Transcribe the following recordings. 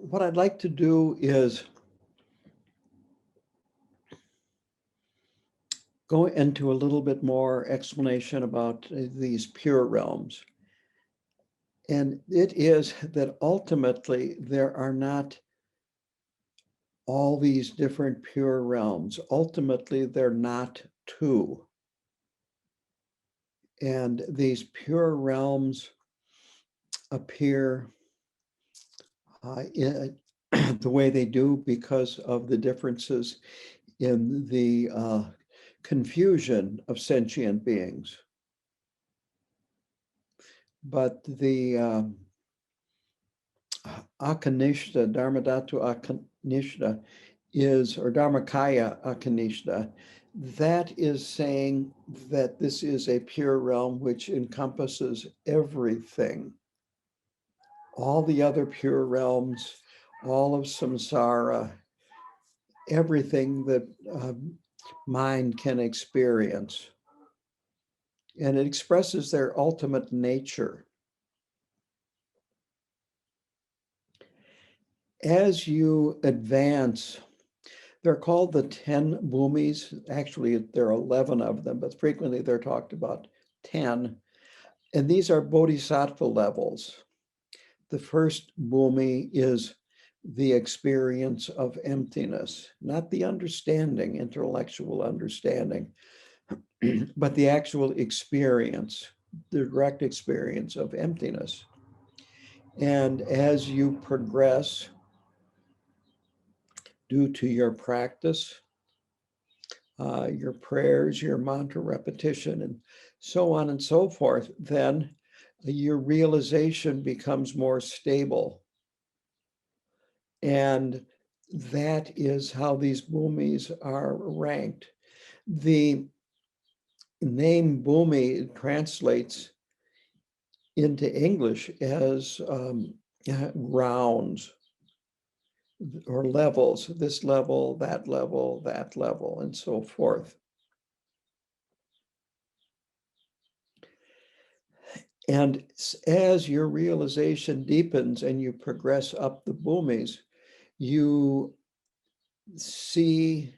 what I'd like to do is go into a little bit more explanation about these pure realms. And it is that ultimately there are not all these different pure realms. Ultimately, they're not two. And these pure realms appear in the way they do because of the differences in the confusion of sentient beings. But the Akanishta, Dharmadhatu Akanishta is, or Dharmakaya Akanishta, that is saying that this is a pure realm which encompasses everything. All the other pure realms, all of samsara, everything that mind can experience. And it expresses their ultimate nature. As you advance, they're called the 10 bhumis. Actually, there are 11 of them, but frequently they're talked about 10. And these are bodhisattva levels. The first bhumi is the experience of emptiness, not the understanding, intellectual understanding, but the actual experience, the direct experience of emptiness. And as you progress due to your practice, your prayers, your mantra repetition, and so on and so forth, then your realization becomes more stable. And that is how these bhumis are ranked. The name bhumi translates into English as rounds or levels, this level, that level, and so forth. And as your realization deepens and you progress up the bhumis, you see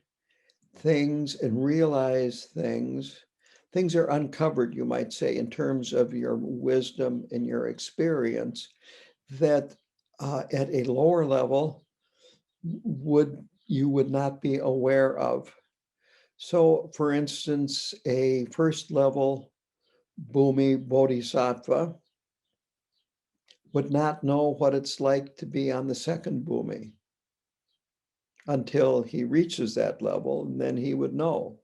things and realize things. Things are uncovered, you might say, in terms of your wisdom and your experience that at a lower level you would not be aware of. So, for instance, a first level bhumi bodhisattva would not know what it's like to be on the second bhumi until he reaches that level, and then he would know,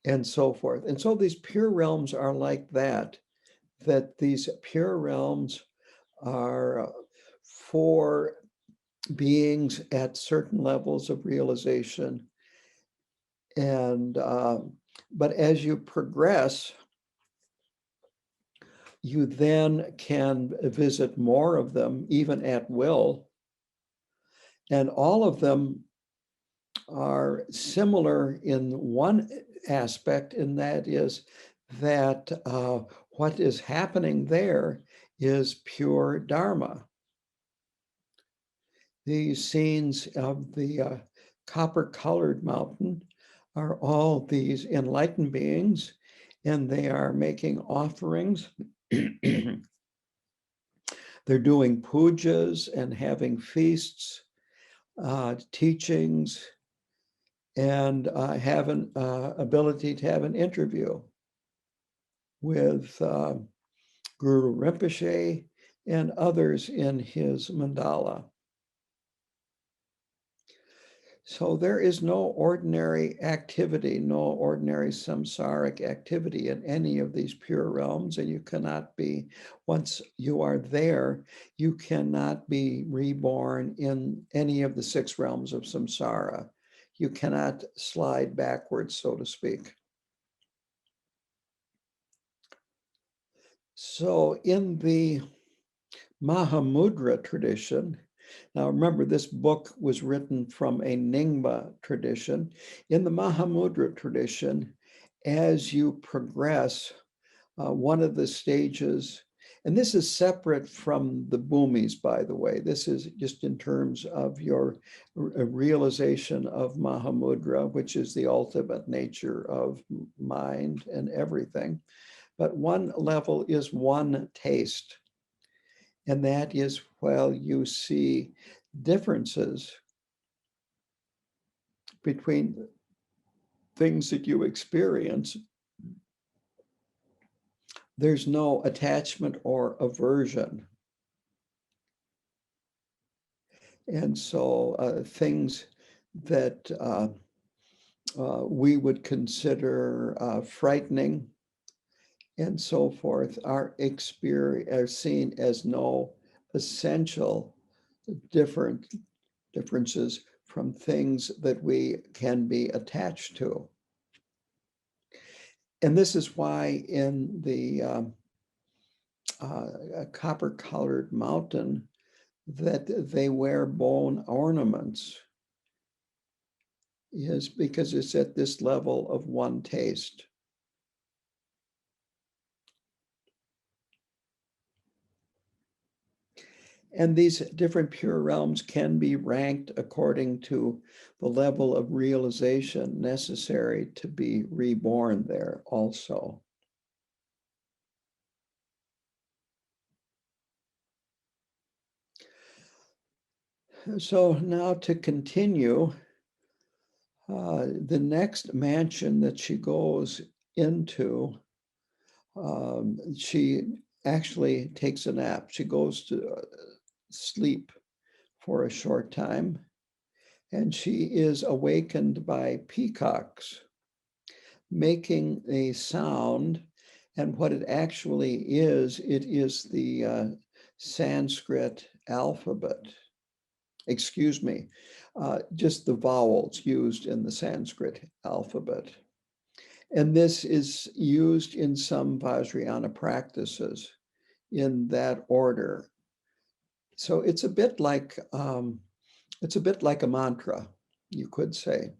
and so forth. And so these pure realms are like that these pure realms are for beings at certain levels of realization. And but as you progress, you then can visit more of them, even at will. And all of them are similar in one aspect, and that is that what is happening there is pure Dharma. These scenes of the copper-colored mountain are all these enlightened beings, and they are making offerings. They're doing pujas and having feasts, teachings, and have an ability to have an interview with Guru Rinpoche and others in his mandala. So there is no ordinary activity, no ordinary samsaric activity in any of these pure realms, and you cannot be, once you are there, you cannot be reborn in any of the 6 realms of samsara. You cannot slide backwards, so to speak. So in the Mahamudra tradition, now remember this book was written from a Nyingma tradition. In the Mahamudra tradition, as you progress, one of the stages, And this is separate from the bhumis, by the way. This is just in terms of your realization of Mahamudra, which is the ultimate nature of mind and everything. But one level is one taste. And that is while you see differences between things that you experience, there's no attachment or aversion. And so things that we would consider frightening and so forth are seen as no essential differences from things that we can be attached to. And this is why in the copper-colored mountain that they wear bone ornaments is because it's at this level of one taste. And these different pure realms can be ranked according to the level of realization necessary to be reborn there also. So now to continue, the next mansion that she goes into, she actually takes a nap. She goes to sleep for a short time, and she is awakened by peacocks making a sound. And what it actually is, it is the Sanskrit alphabet. Excuse me, just the vowels used in the Sanskrit alphabet. And this is used in some Vajrayana practices in that order. So it's a bit like a mantra, you could say.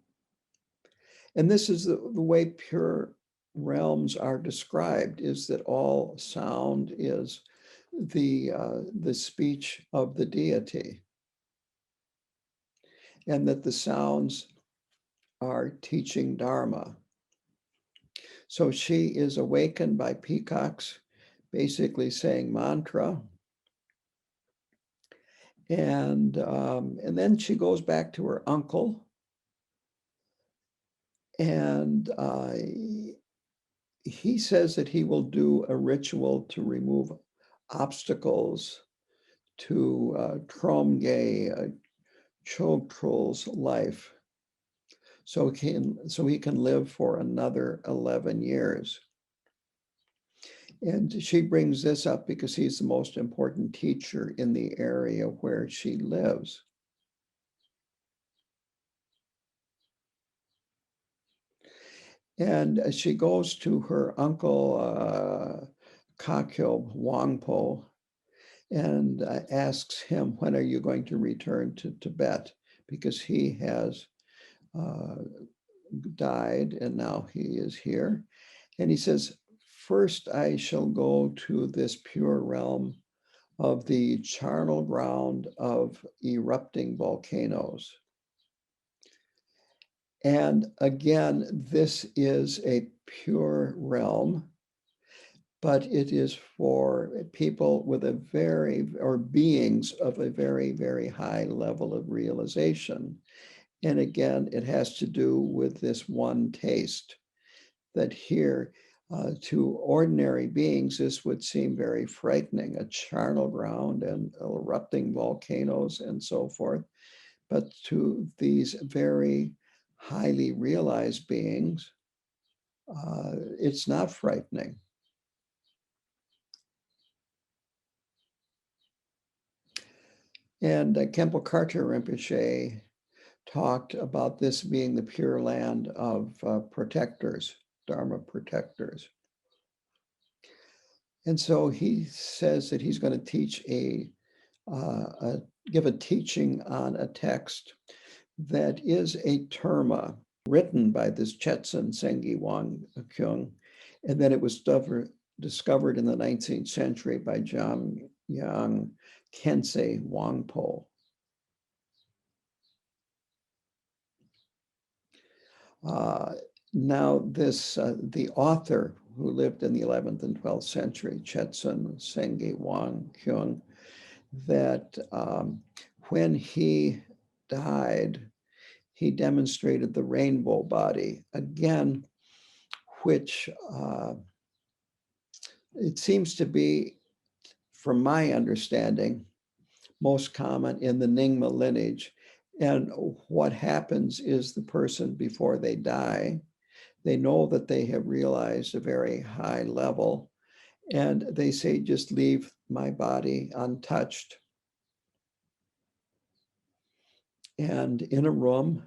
And this is the way pure realms are described, is that all sound is the speech of the deity, and that the sounds are teaching Dharma. So she is awakened by peacocks, basically saying mantra. And then she goes back to her uncle, and he says that he will do a ritual to remove obstacles to Tromge Chotrul's life, so he can live for another 11 years. And she brings this up because he's the most important teacher in the area where she lives. And she goes to her uncle, Kakyo Wangpo, and asks him, when are you going to return to Tibet? Because he has died and now he is here. And he says, first I shall go to this pure realm of the charnel ground of erupting volcanoes. And again, this is a pure realm, but it is for people with beings of a very, very high level of realization. And again, it has to do with this one taste, that here, to ordinary beings, this would seem very frightening, a charnel ground and erupting volcanoes and so forth. But to these very highly realized beings, it's not frightening. And Khenpo Karthar Rinpoche talked about this being the pure land of protectors, Dharma protectors. And so he says that he's going to teach give a teaching on a text that is a terma written by this Chetsen Sengi Wangkyung, and then it was discovered in the 19th century by Zhang Yang Kensei Wangpo. Now this, the author who lived in the 11th and 12th century, Chetsun Senge Wang Kyung, that when he died, he demonstrated the rainbow body again, which it seems to be, from my understanding, most common in the Nyingma lineage. And what happens is the person, before they die, they know that they have realized a very high level, and they say, just leave my body untouched and in a room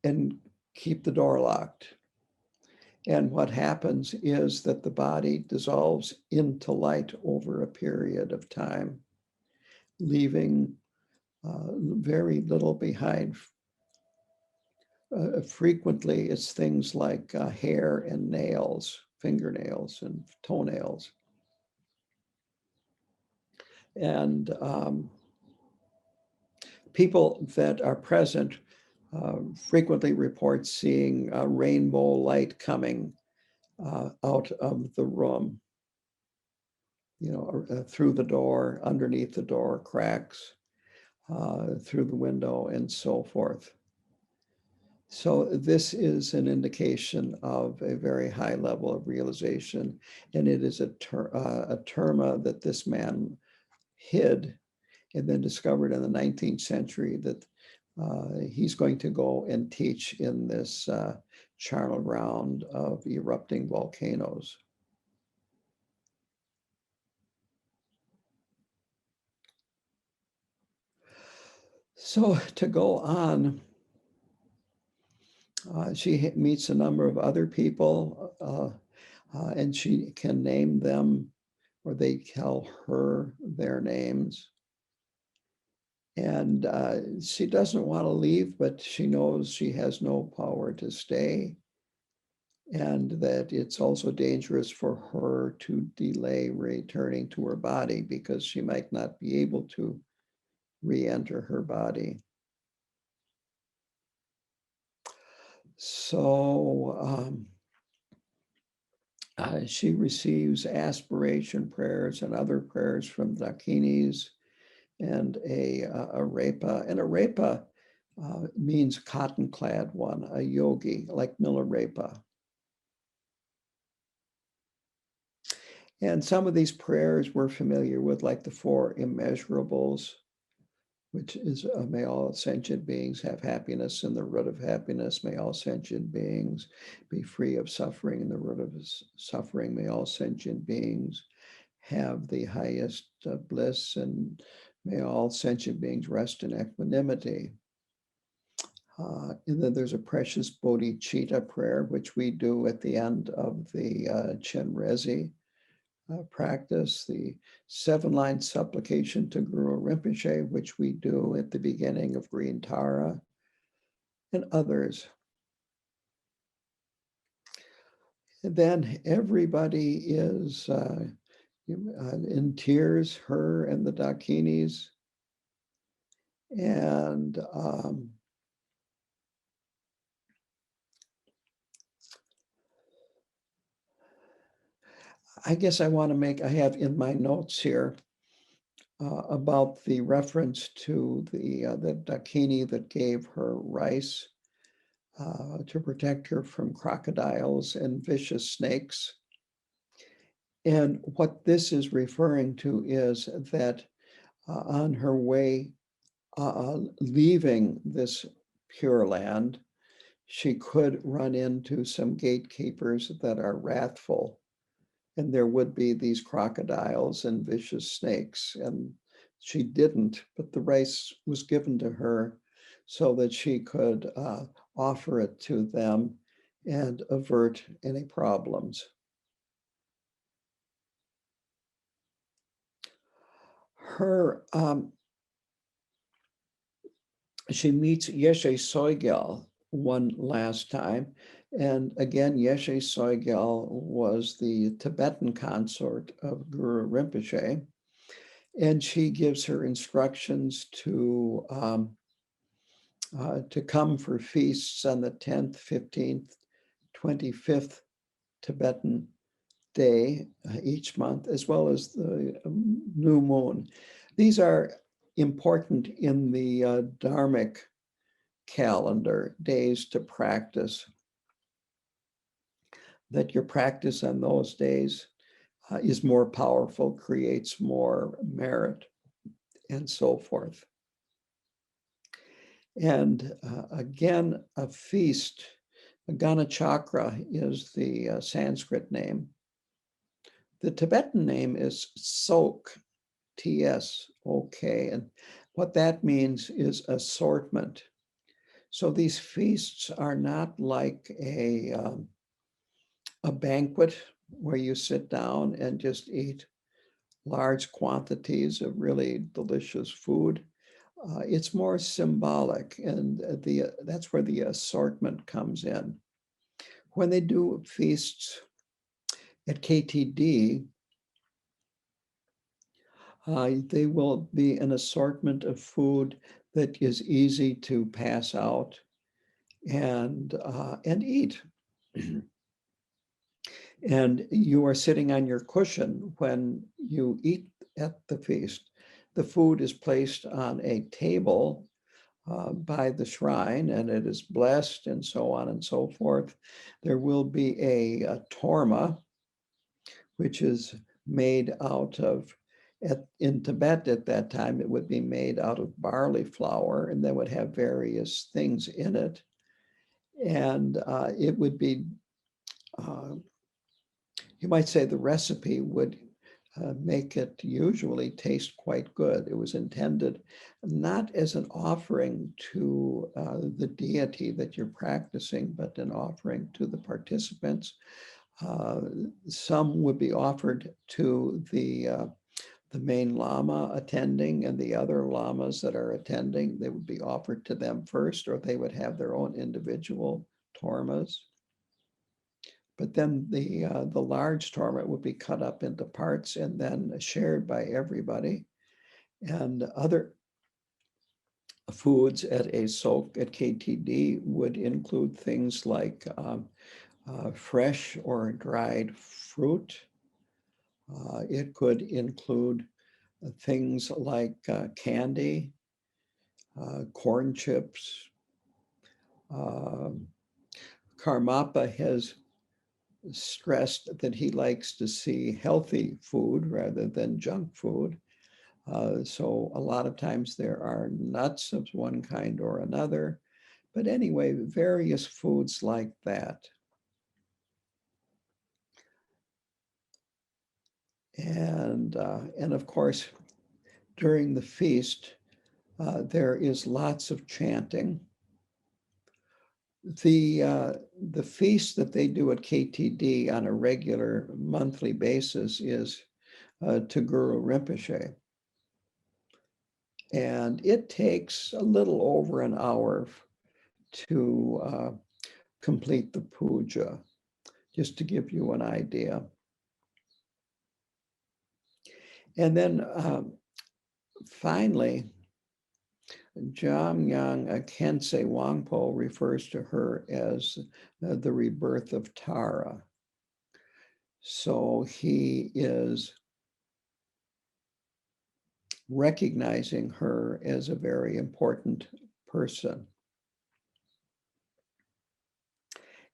and keep the door locked. And what happens is that the body dissolves into light over a period of time, leaving very little behind. Frequently, it's things like hair and nails, fingernails and toenails. And people that are present frequently report seeing a rainbow light coming out of the room, through the door, underneath the door, cracks, through the window, and so forth. So this is an indication of a very high level of realization, and it is a terma that this man hid and then discovered in the 19th century that he's going to go and teach in this charnel ground of erupting volcanoes. So to go on, she meets a number of other people, and she can name them, or they tell her their names. And she doesn't want to leave, but she knows she has no power to stay, and that it's also dangerous for her to delay returning to her body because she might not be able to re-enter her body. So she receives aspiration prayers and other prayers from Dakinis and a Arepa. And Arepa means cotton-clad one, a yogi, like Milarepa. And some of these prayers we're familiar with, like the four immeasurables, which is may all sentient beings have happiness in the root of happiness. May all sentient beings be free of suffering in the root of suffering. May all sentient beings have the highest bliss, and may all sentient beings rest in equanimity. And then there's a precious bodhicitta prayer, which we do at the end of the Chenrezi practice, the 7-line supplication to Guru Rinpoche, which we do at the beginning of Green Tara, and others. And then everybody is in tears, her and the Dakinis. And I guess I want to I have in my notes here about the reference to the Dakini that gave her rice to protect her from crocodiles and vicious snakes. And what this is referring to is that on her way leaving this Pure Land, she could run into some gatekeepers that are wrathful, and there would be these crocodiles and vicious snakes. And she didn't, but the rice was given to her so that she could offer it to them and avert any problems. Her, she meets Yeshe Sogyal one last time, And again, Yeshe Sogyal was the Tibetan consort of Guru Rinpoche, and she gives her instructions to come for feasts on the 10th, 15th, 25th Tibetan day each month, as well as the new moon. These are important in the Dharmic calendar, days to practice, that your practice on those days is more powerful, creates more merit, and so forth. And again, a feast, Ganachakra is the Sanskrit name. The Tibetan name is Sok, T-S-O-K, and what that means is assortment. So these feasts are not like a banquet where you sit down and just eat large quantities of really delicious food. It's more symbolic, and that's where the assortment comes in. When they do feasts at KTD, they will be an assortment of food that is easy to pass out and eat. And you are sitting on your cushion when you eat at the feast. The food is placed on a table by the shrine, and it is blessed, and so on and so forth. There will be a torma, which is made out of, in Tibet at that time, it would be made out of barley flour, and they would have various things in it. And it would be, you might say the recipe would make it usually taste quite good. It was intended not as an offering to the deity that you're practicing, but an offering to the participants. Some would be offered to the main lama attending, and the other lamas that are attending, they would be offered to them first, or they would have their own individual tormas. But then the large torma would be cut up into parts and then shared by everybody. And other foods at a sok at KTD would include things like fresh or dried fruit. It could include things like candy, corn chips. Karmapa has stressed that he likes to see healthy food rather than junk food. So a lot of times there are nuts of one kind or another. But anyway, various foods like that. And of course, during the feast, there is lots of chanting. The feast that they do at KTD on a regular monthly basis is to Guru Rinpoche. And it takes a little over an hour to complete the puja, just to give you an idea. And then finally, Jamyang Khyentse Wangpo refers to her as the rebirth of Tara. So he is recognizing her as a very important person.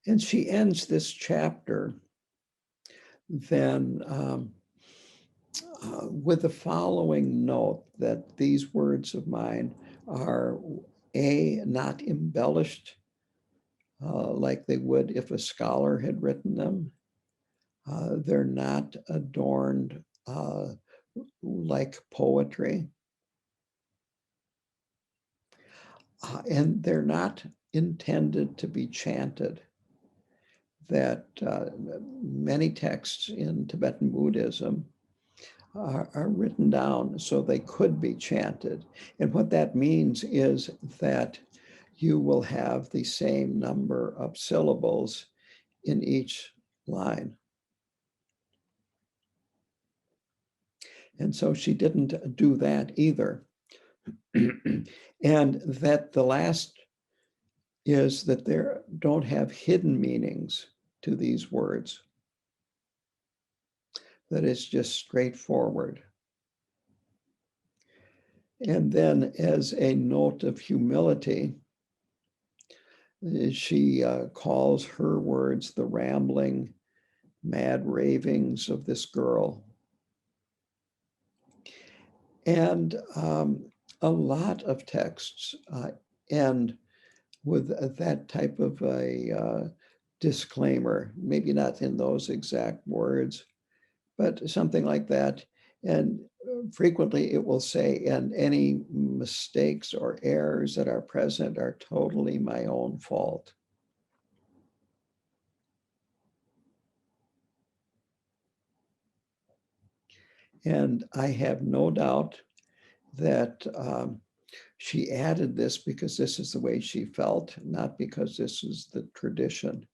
And she ends this chapter then with the following note, that these words of mine are not embellished like they would if a scholar had written them. They're not adorned like poetry. And they're not intended to be chanted. That many texts in Tibetan Buddhism are written down so they could be chanted. And what that means is that you will have the same number of syllables in each line. And so she didn't do that either. And that the last is that there don't have hidden meanings to these words, that it's just straightforward. And then as a note of humility, she calls her words the rambling, mad ravings of this girl. And a lot of texts end with that type of a disclaimer, maybe not in those exact words, but something like that. And frequently it will say, and any mistakes or errors that are present are totally my own fault. And I have no doubt that she added this because this is the way she felt, not because this is the tradition.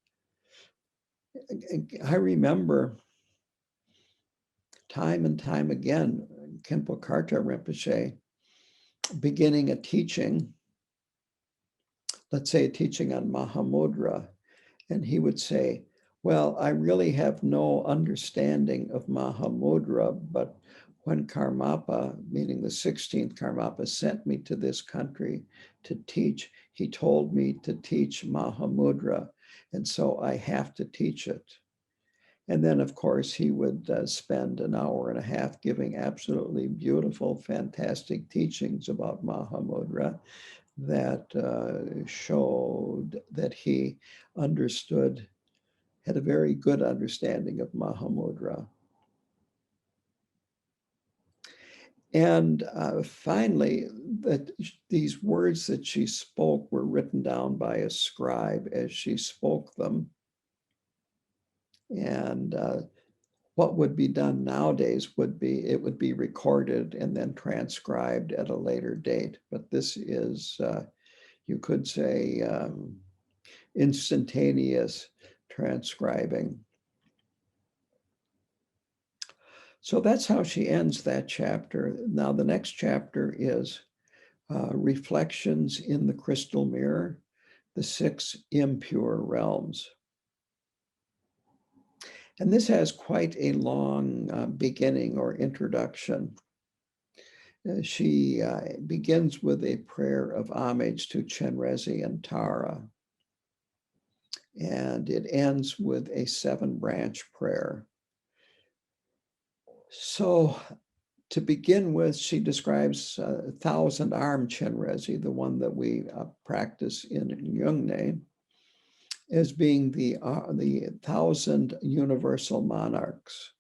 I remember time and time again, Khenpo Karta Rinpoche beginning a teaching, let's say a teaching on Mahamudra, and he would say, well, I really have no understanding of Mahamudra, but when Karmapa, meaning the 16th Karmapa, sent me to this country to teach, he told me to teach Mahamudra, and so I have to teach it. And then, of course, he would spend an hour and a half giving absolutely beautiful, fantastic teachings about Mahamudra that showed that he understood, had a very good understanding of Mahamudra. And finally, that these words that she spoke were written down by a scribe as she spoke them. And what would be done nowadays would be, it would be recorded and then transcribed at a later date. But this is, you could say, instantaneous transcribing. So that's how she ends that chapter. Now the next chapter is Reflections in the Crystal Mirror, the 6 Impure Realms. And this has quite a long beginning or introduction. She begins with a prayer of homage to Chenrezig and Tara. And it ends with a 7-branch prayer. So to begin with, she describes 1,000-armed Chenrezig, the one that we practice in Yungne, as being the 1,000 universal monarchs.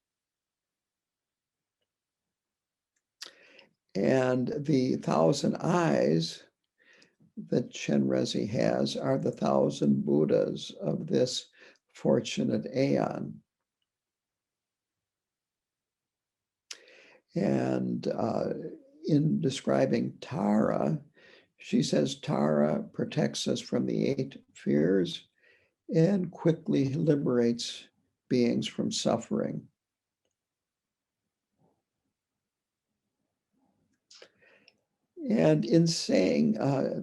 And the 1,000 eyes that Chenrezig has are the 1,000 Buddhas of this fortunate aeon. And in describing Tara, she says Tara protects us from the 8 fears and quickly liberates beings from suffering. And in saying,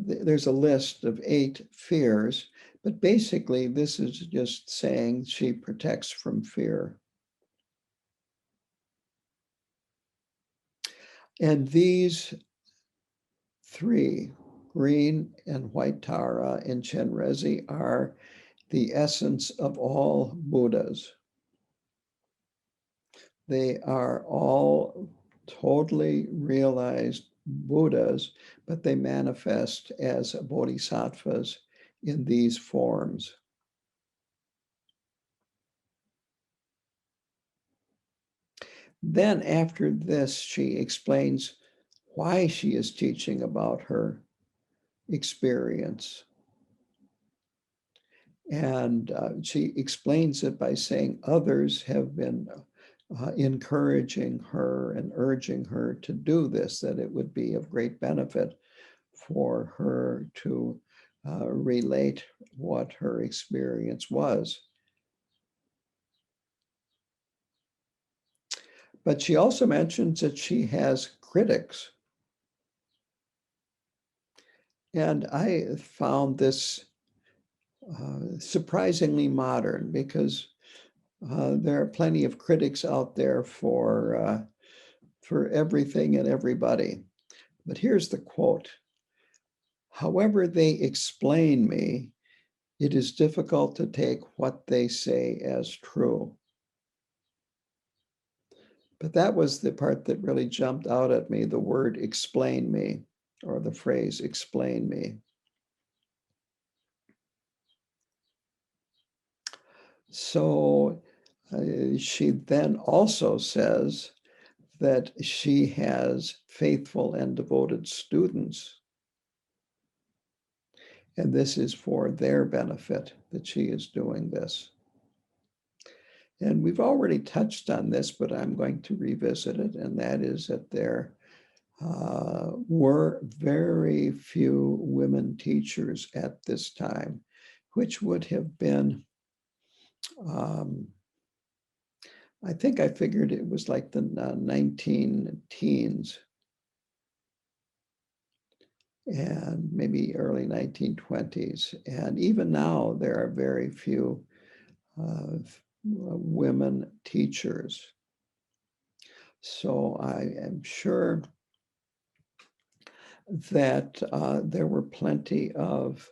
there's a list of 8 fears, but basically this is just saying she protects from fear. And these 3, green and white Tara and Chenrezig, are the essence of all Buddhas. They are all totally realized Buddhas, but they manifest as bodhisattvas in these forms. Then after this, she explains why she is teaching about her experience. And she explains it by saying others have been encouraging her and urging her to do this, that it would be of great benefit for her to relate what her experience was. But she also mentions that she has critics. And I found this surprisingly modern, because there are plenty of critics out there for everything and everybody. But here's the quote: "However they explain me, it is difficult to take what they say as true." But that was the part that really jumped out at me, the word "explain me," or the phrase "explain me." So she then also says that she has faithful and devoted students, and this is for their benefit that she is doing this. And we've already touched on this, but I'm going to revisit it, and that is that there were very few women teachers at this time, which would have been, I think I figured it was like the 19 teens and maybe early 1920s. And even now, there are very few women teachers. So I am sure that there were plenty of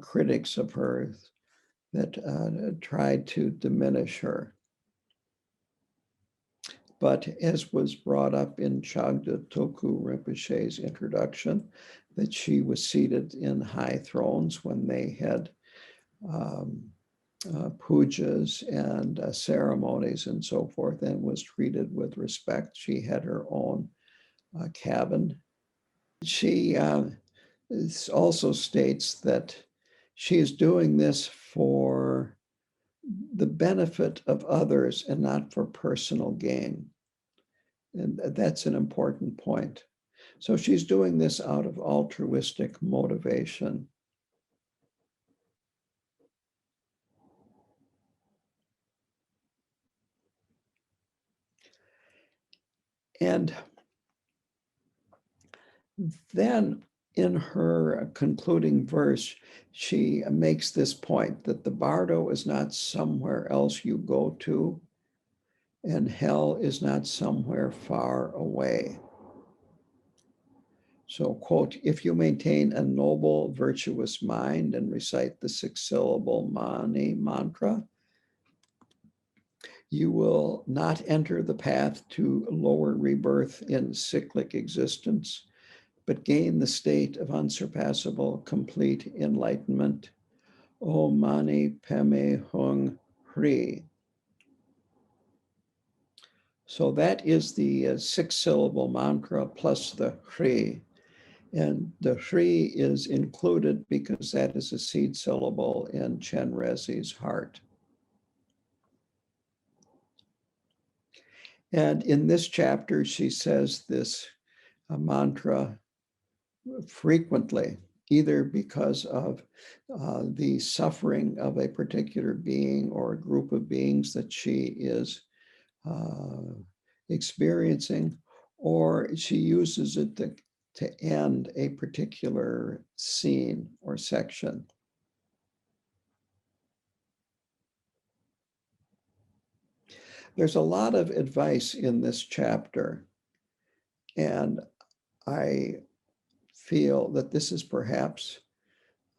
critics of hers that tried to diminish her. But as was brought up in Chagda Toku Rinpoche's introduction, that she was seated in high thrones when they had pujas and ceremonies and so forth, and was treated with respect. She had her own cabin. She also states that she is doing this for the benefit of others and not for personal gain. And that's an important point. So she's doing this out of altruistic motivation. And then in her concluding verse, she makes this point that the bardo is not somewhere else you go to, and hell is not somewhere far away. So, quote, "If you maintain a noble, virtuous mind and recite the 6-syllable Mani mantra, you will not enter the path to lower rebirth in cyclic existence, but gain the state of unsurpassable, complete enlightenment. Om Mani Padme Hung Hri." So that is the 6-syllable mantra plus the Hri. And the Hri is included because that is a seed syllable in Chenrezi's heart. And in this chapter, she says this mantra frequently, either because of the suffering of a particular being or a group of beings that she is experiencing, or she uses it to end a particular scene or section. There's a lot of advice in this chapter, and I feel that this is perhaps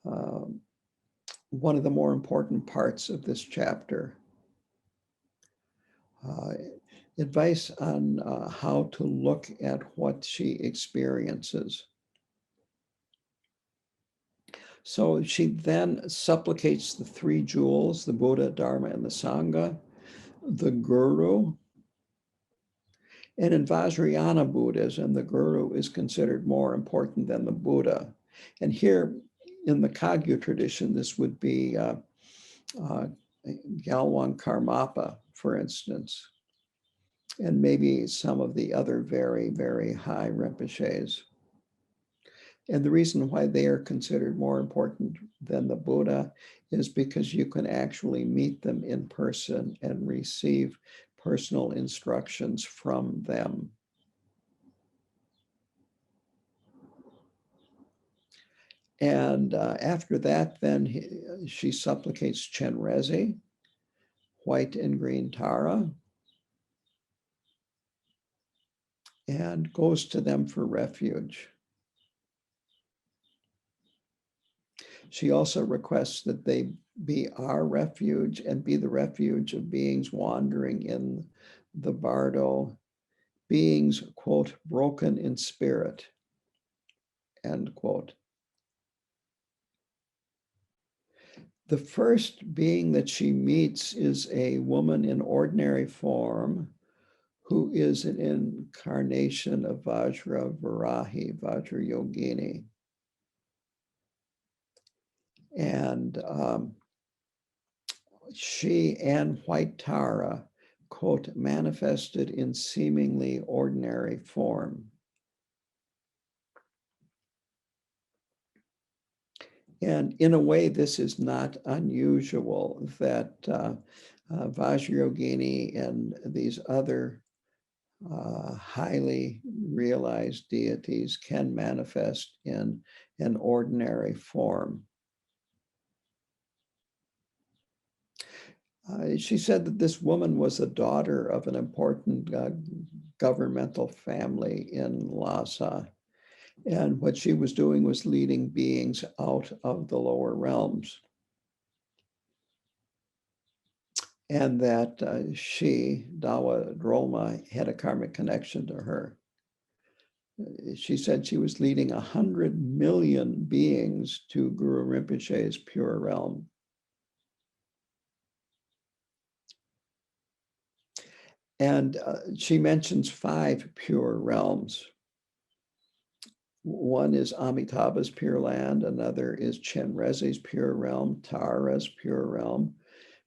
one of the more important parts of this chapter. Advice on how to look at what she experiences. So she then supplicates the 3 jewels, the Buddha, Dharma, and the Sangha, the Guru. And in Vajrayana Buddhism, the Guru is considered more important than the Buddha. And here in the Kagyu tradition, this would be Gyalwang Karmapa, for instance, and maybe some of the other very, very high Rinpoches. And the reason why they are considered more important than the Buddha is because you can actually meet them in person and receive personal instructions from them. And after that, then she supplicates Chenrezig, white and green Tara, and goes to them for refuge. She also requests that they be our refuge and be the refuge of beings wandering in the bardo, beings, quote, broken in spirit, end quote. The first being that she meets is a woman in ordinary form who is an incarnation of Vajra Varahi, Vajra Yogini. And she and White Tara, quote, manifested in seemingly ordinary form. And in a way, this is not unusual that Vajrayogini and these other highly realized deities can manifest in an ordinary form. She said that this woman was a daughter of an important governmental family in Lhasa. And what she was doing was leading beings out of the lower realms. And that she, Dawa Drolma, had a karmic connection to her. She said she was leading 100 million beings to Guru Rinpoche's pure realm. And she mentions 5 pure realms. One is Amitabha's pure land, another is Chenrezig's pure realm, Tara's pure realm,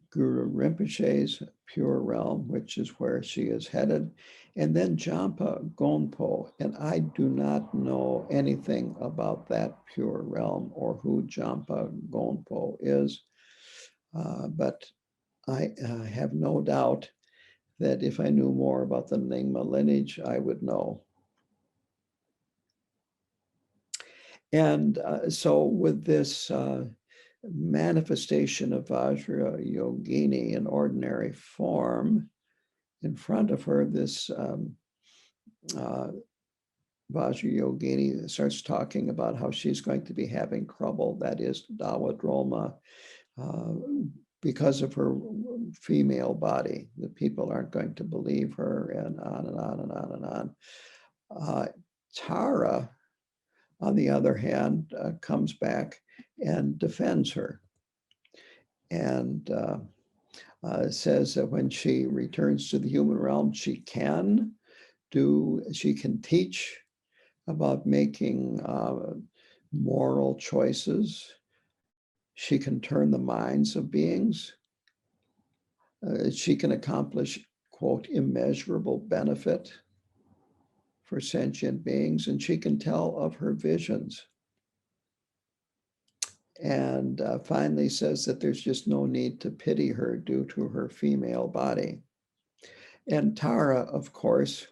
Guru Rinpoche's pure realm, which is where she is headed, and then Jampa Gonpo. And I do not know anything about that pure realm or who Jampa Gonpo is, but I have no doubt that if I knew more about the Nyingma lineage, I would know. And so with this manifestation of Vajra Yogini in ordinary form, in front of her, this Vajra Yogini starts talking about how she's going to be having trouble, that is Dawa Drolma, because of her female body. The people aren't going to believe her, and on and on and on and on. Tara, on the other hand, comes back and defends her and says that when she returns to the human realm, she can teach about making moral choices. She can turn the minds of beings. She can accomplish, quote, immeasurable benefit for sentient beings, and she can tell of her visions. And finally says that there's just no need to pity her due to her female body. And Tara, of course,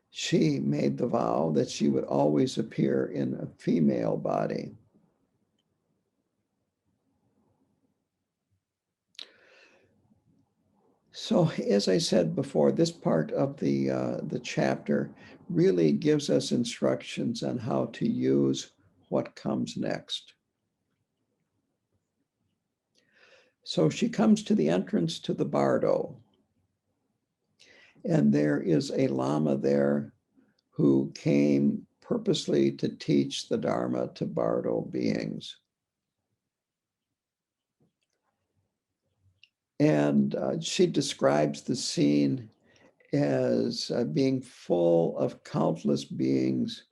she made the vow that she would always appear in a female body. So, as I said before, this part of the chapter really gives us instructions on how to use what comes next. So she comes to the entrance to the bardo, and there is a lama there who came purposely to teach the Dharma to bardo beings. And she describes the scene as being full of countless beings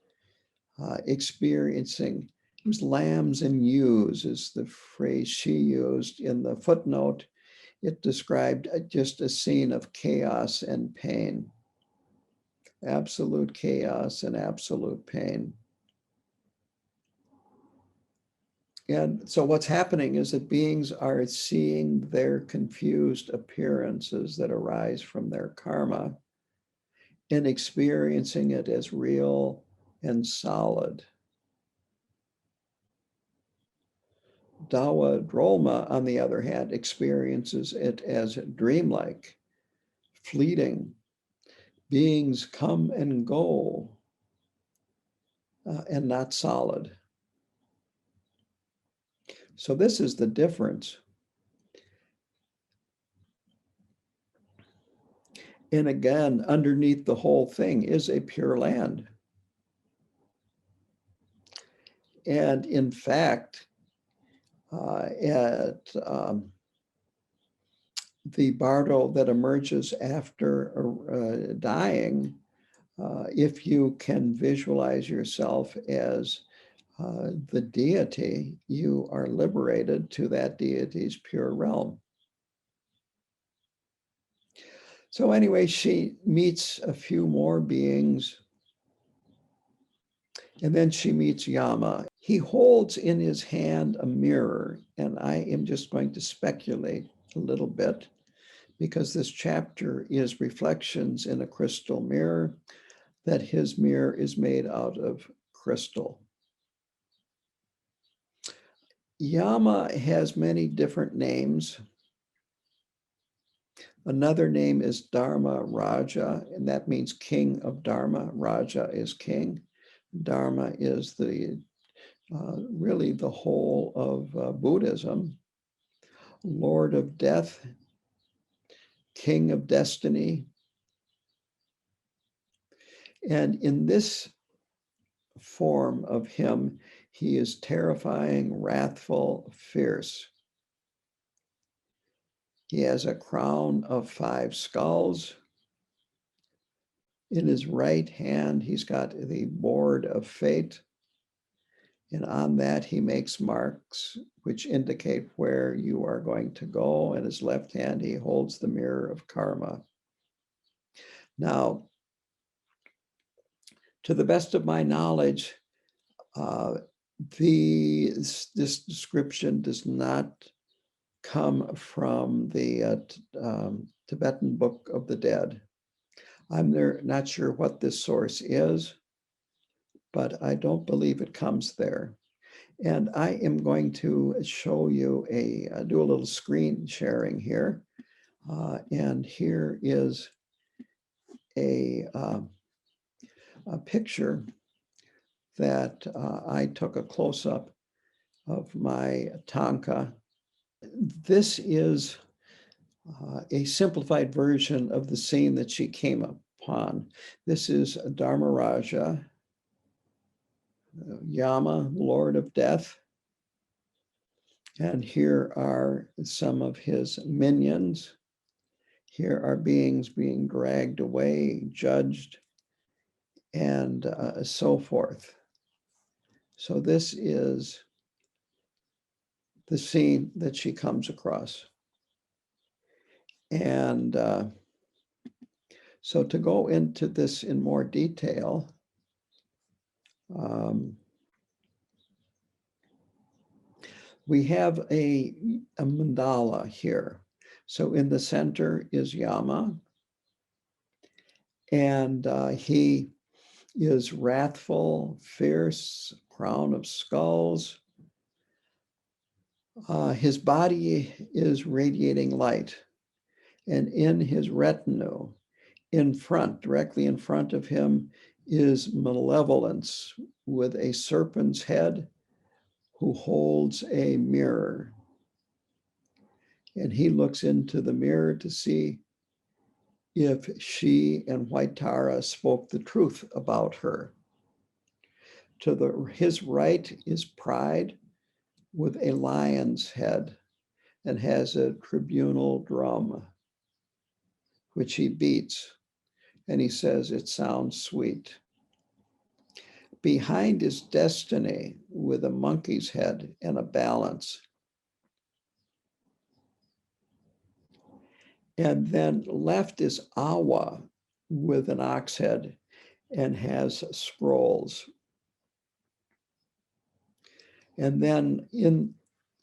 experiencing. It was lambs and ewes is the phrase she used. In the footnote, it described just a scene of chaos and pain. absolute chaos and absolute pain. And so what's happening is that beings are seeing their confused appearances that arise from their karma and experiencing it as real and solid. Dawa Drolma, on the other hand, experiences it as dreamlike, fleeting. Beings come and go, and not solid. So this is the difference. And again, underneath the whole thing is a pure land. And in fact, at the bardo that emerges after dying, if you can visualize yourself as the deity, you are liberated to that deity's pure realm. So anyway, she meets a few more beings, and then she meets Yama. He holds in his hand a mirror, and I am just going to speculate a little bit because this chapter is reflections in a crystal mirror, that his mirror is made out of crystal. Yama has many different names. Another name is Dharma Raja, and that means king of Dharma. Raja is king. Dharma is the really the whole of Buddhism. Lord of death, king of destiny. And in this form of him, he is terrifying, wrathful, fierce. He has a crown of 5 skulls. In his right hand, he's got the board of fate. And on that, he makes marks which indicate where you are going to go. In his left hand, he holds the mirror of karma. Now, to the best of my knowledge, this description does not come from the Tibetan Book of the Dead. I'm not sure what this source is, but I don't believe it comes there. And I am going to show you do a little screen sharing here. And here is a picture that I took a close-up of my tanka. This is a simplified version of the scene that she came upon. This is Dharmaraja, Yama, Lord of Death. And here are some of his minions. Here are beings being dragged away, judged, and so forth. So this is the scene that she comes across. And so to go into this in more detail, we have a mandala here. So in the center is Yama, and he is wrathful, fierce, crown of skulls. His body is radiating light, and in his retinue, in front, directly in front of him, is malevolence with a serpent's head who holds a mirror. And he looks into the mirror to see if she and White Tara spoke the truth about her. To his right is pride with a lion's head and has a tribunal drum, which he beats. And he says, it sounds sweet. Behind is destiny with a monkey's head and a balance. And then left is Awa with an ox head. and has scrolls. And then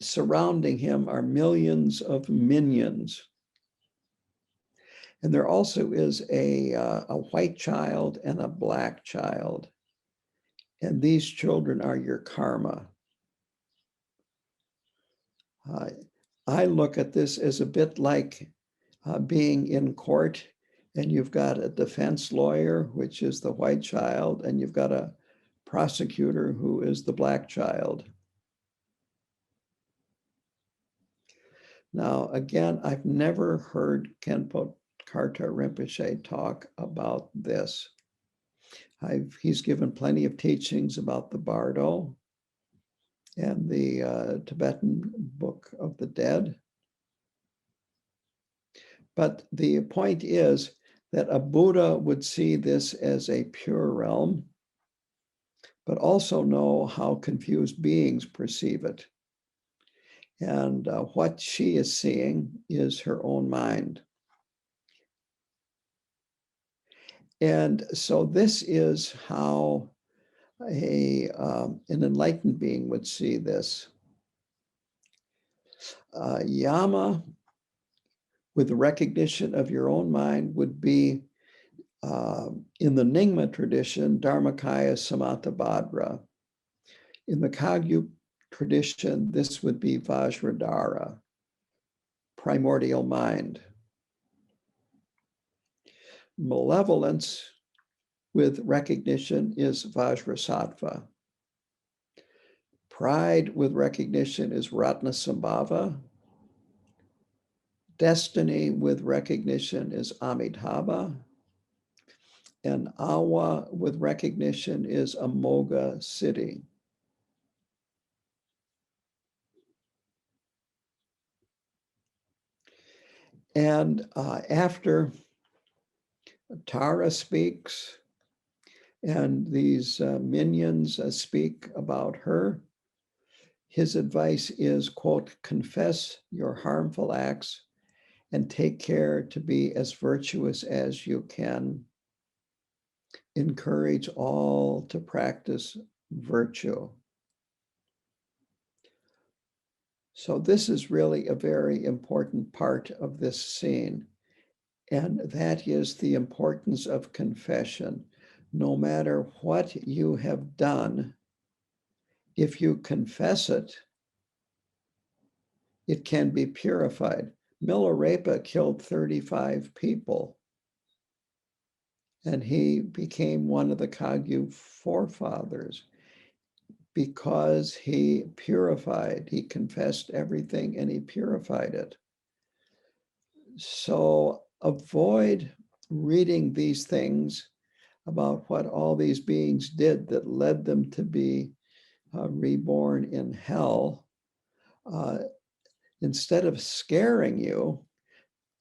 surrounding him are millions of minions. And there also is a white child and a black child. And these children are your karma. I look at this as a bit like being in court, and you've got a defense lawyer, which is the white child, and you've got a prosecutor who is the black child. Now, again, I've never heard Khenpo Karta Rinpoche talk about this. He's given plenty of teachings about the Bardo and the Tibetan Book of the Dead. But the point is that a Buddha would see this as a pure realm, but also know how confused beings perceive it. And what she is seeing is her own mind. And so this is how an enlightened being would see this. Yama, with the recognition of your own mind, would be, in the Nyingma tradition, Dharmakaya Samattabhadra. In the Kagyu tradition, this would be Vajradhara, primordial mind. Malevolence with recognition is Vajrasattva. Pride with recognition is Ratnasambhava. Destiny with recognition is Amitabha. And Awa with recognition is Amoga Siddhi. And after Tara speaks, and these minions speak about her, his advice is, quote, confess your harmful acts and take care to be as virtuous as you can. Encourage all to practice virtue. So this is really a very important part of this scene, and that is the importance of confession. No matter what you have done, if you confess it, it can be purified. Milarepa killed 35 people, and he became one of the Kagyu forefathers because he purified, he confessed everything and he purified it. So avoid reading these things about what all these beings did that led them to be reborn in hell. Instead of scaring you,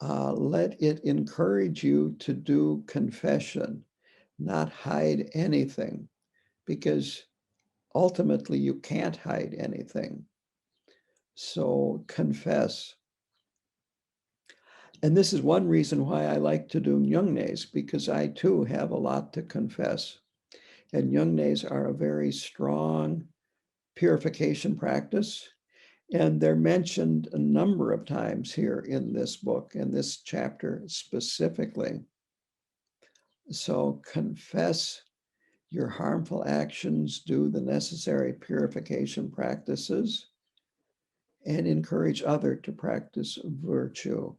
let it encourage you to do confession, not hide anything, because ultimately you can't hide anything. So confess. And this is one reason why I like to do Nyungnes, because I too have a lot to confess. And Nyungnes are a very strong purification practice. And they're mentioned a number of times here in this book, in this chapter specifically. So confess your harmful actions, do the necessary purification practices, and encourage others to practice virtue.